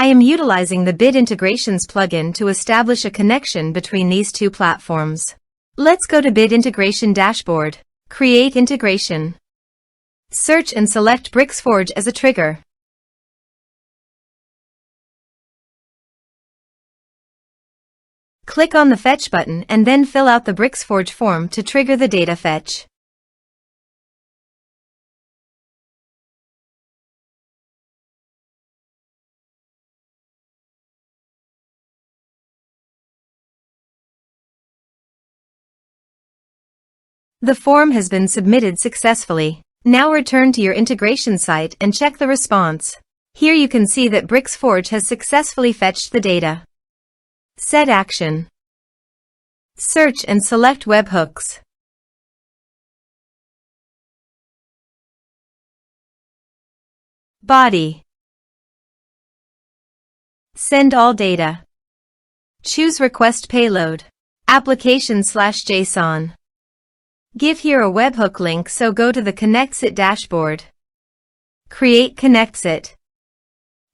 I am utilizing the Bit Integrations plugin to establish a connection between these two platforms. Let's go to Bit Integration Dashboard. Create integration. Search and select Bricksforge as a trigger. Click on the Fetch button and then fill out the Bricksforge form to trigger the data fetch. The form has been submitted successfully. Now return to your integration site and check the response. Here you can see that Bricksforge has successfully fetched the data. Set action. Search and select Webhooks. Body. Send all data. Choose Request Payload. Application/JSON. Give here a webhook link, so go to the ConnectsIt dashboard. Create ConnectsIt.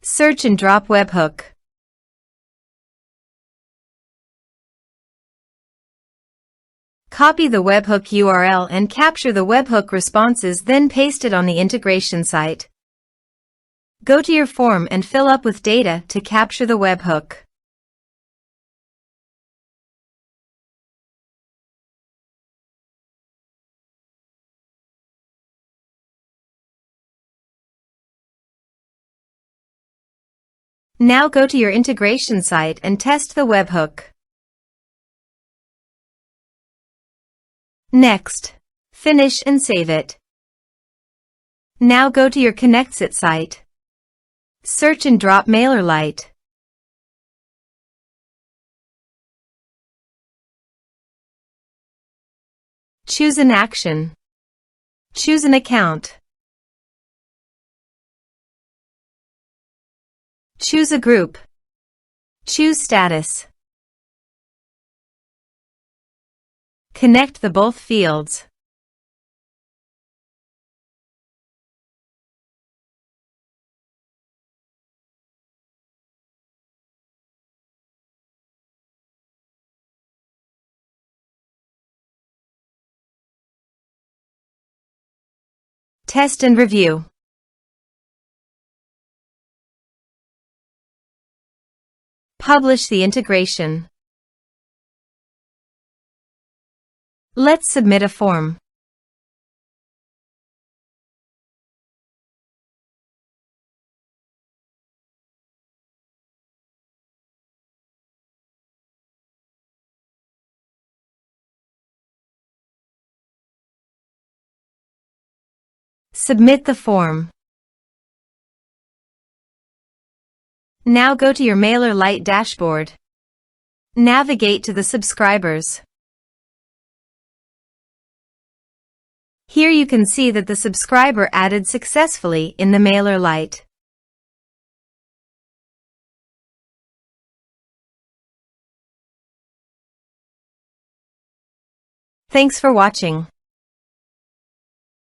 Search and drop webhook. Copy the webhook URL and capture the webhook responses, then paste it on the integration site. Go to your form and fill up with data to capture the webhook. Now go to your integration site and test the webhook. Next, finish and save it. Now go to your ConnectsIt site. Search and drop MailerLite. Choose an action. Choose an account. Choose a group. Choose status. Connect the both fields. Test and review. Publish the integration. Let's submit a form. Submit the form. Now go to your MailerLite dashboard. Navigate to the subscribers. Here you can see that the subscriber added successfully in the MailerLite. Thanks for watching.